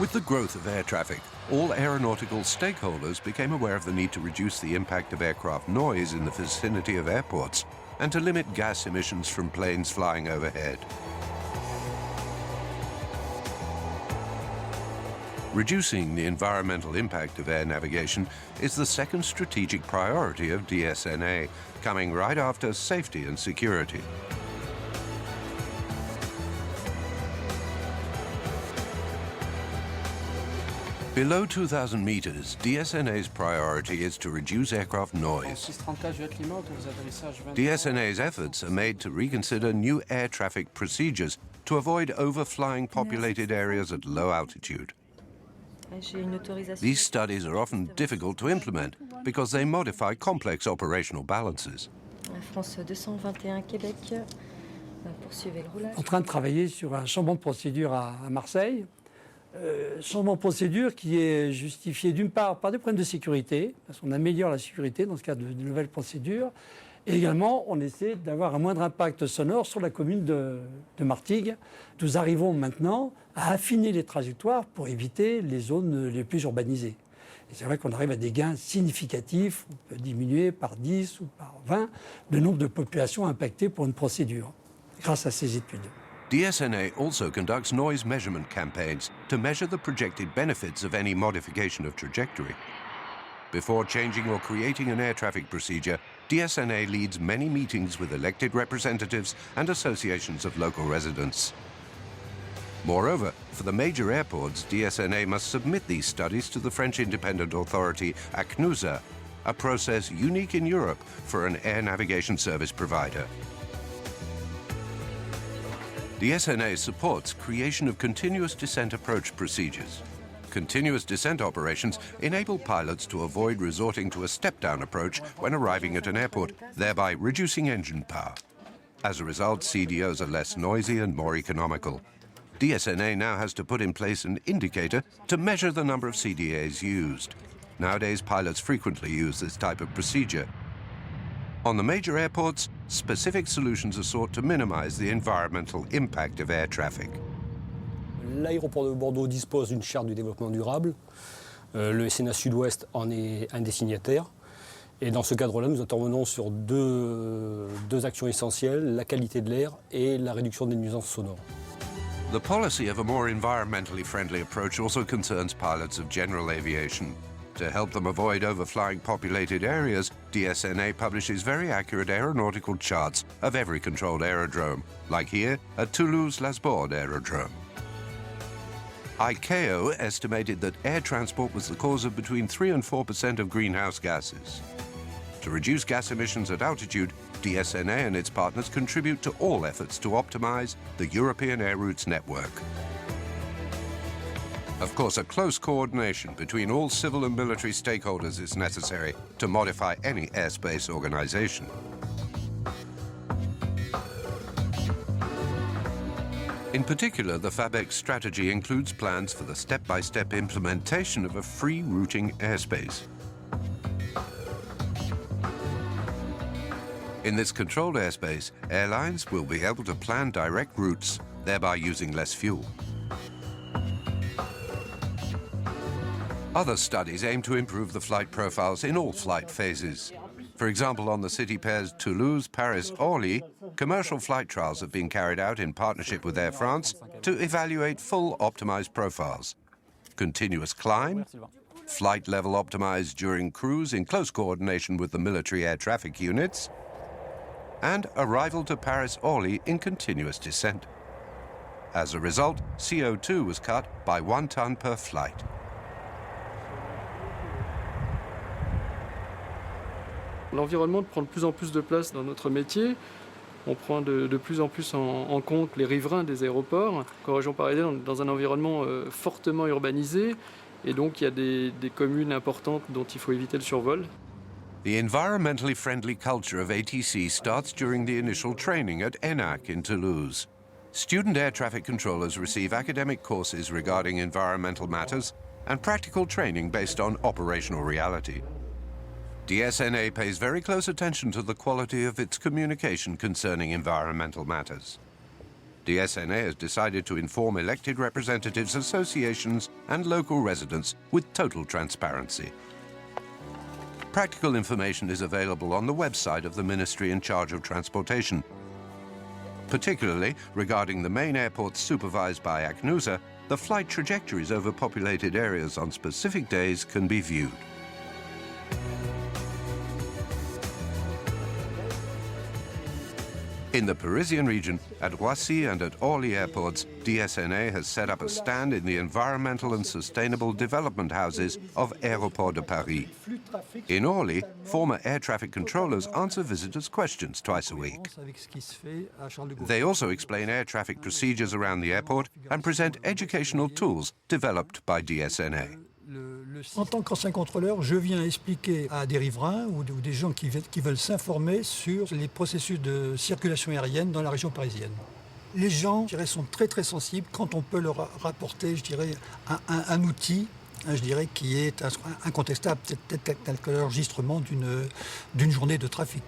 With the growth of air traffic, all aeronautical stakeholders became aware of the need to reduce the impact of aircraft noise in the vicinity of airports and to limit gas emissions from planes flying overhead. Reducing the environmental impact of air navigation is the second strategic priority of DSNA, coming right after safety and security. Below 2,000 meters, DSNA's priority is to reduce aircraft noise. DSNA's efforts are made to reconsider new air traffic procedures to avoid overflying populated areas at low altitude. These studies are often difficult to implement because they modify complex operational balances. En train de travailler sur un changement de procédure à Marseille. Changement de procédure qui est justifié d'une part par des problèmes de sécurité, parce qu'on améliore la sécurité dans ce cadre de nouvelles procédures, et également on essaie d'avoir un moindre impact sonore sur la commune de Martigues. Nous arrivons maintenant à affiner les trajectoires pour éviter les zones les plus urbanisées. Et c'est vrai qu'on arrive à des gains significatifs, on peut diminuer par 10 ou par 20 le nombre de populations impactées pour une procédure, grâce à ces études. DSNA also conducts noise measurement campaigns to measure the projected benefits of any modification of trajectory. Before changing or creating an air traffic procedure, DSNA leads many meetings with elected representatives and associations of local residents. Moreover, for the major airports, DSNA must submit these studies to the French independent authority ACNUSA, a process unique in Europe for an air navigation service provider. DSNA supports creation of continuous descent approach procedures. Continuous descent operations enable pilots to avoid resorting to a step-down approach when arriving at an airport, thereby reducing engine power. As a result, CDOs are less noisy and more economical. DSNA now has to put in place an indicator to measure the number of CDAs used. Nowadays, pilots frequently use this type of procedure. On the major airports, specific solutions are sought to minimize the environmental impact of air traffic. L'aéroport de Bordeaux dispose d'une charte du développement durable. Le DSNA Sud-Ouest en est un des signataires. Et dans ce cadre-là, nous intervenons sur deux actions essentielles, la qualité de l'air et la réduction des nuisances sonores. The policy of a more environmentally friendly approach also concerns pilots of general aviation. To help them avoid overflying populated areas, DSNA publishes very accurate aeronautical charts of every controlled aerodrome, like here at Toulouse-Las Bordes Aerodrome. ICAO estimated that air transport was the cause of between 3 and 4% of greenhouse gases. To reduce gas emissions at altitude, DSNA and its partners contribute to all efforts to optimize the European air routes network. Of course, a close coordination between all civil and military stakeholders is necessary to modify any airspace organization. In particular, the FABEC strategy includes plans for the step-by-step implementation of a free routing airspace. In this controlled airspace, airlines will be able to plan direct routes, thereby using less fuel. Other studies aim to improve the flight profiles in all flight phases. For example, on the city pairs Toulouse, Paris, Orly, commercial flight trials have been carried out in partnership with Air France to evaluate full optimized profiles. Continuous climb, flight level optimized during cruise in close coordination with the military air traffic units, and arrival to Paris-Orly in continuous descent. As a result, CO2 was cut by 1 ton per flight. L'environnement prend de plus en plus de place dans notre métier. On prend de plus en plus en compte les riverains des aéroports. En région parisienne, on est dans un environnement fortement urbanisé et donc il y a des communes importantes dont il faut éviter le survol. The environmentally friendly culture of ATC starts during the initial training at ENAC in Toulouse. Student air traffic controllers receive academic courses regarding environmental matters and practical training based on operational reality. DSNA pays very close attention to the quality of its communication concerning environmental matters. DSNA has decided to inform elected representatives, associations and local residents with total transparency. Practical information is available on the website of the ministry in charge of transportation. Particularly regarding the main airports supervised by ACNUSA, the flight trajectories over populated areas on specific days can be viewed. In the Parisian region, at Roissy and at Orly airports, DSNA has set up a stand in the environmental and sustainable development houses of Aéroports de Paris. In Orly, former air traffic controllers answer visitors' questions twice a week. They also explain air traffic procedures around the airport and present educational tools developed by DSNA. En tant qu'ancien contrôleur, je viens expliquer à des riverains ou des gens qui veulent s'informer sur les processus de circulation aérienne dans la région parisienne. Les gens, je dirais, sont très très sensibles quand on peut leur rapporter, je dirais, un outil, je dirais, qui est incontestable, tel que l'enregistrement d'une journée de trafic.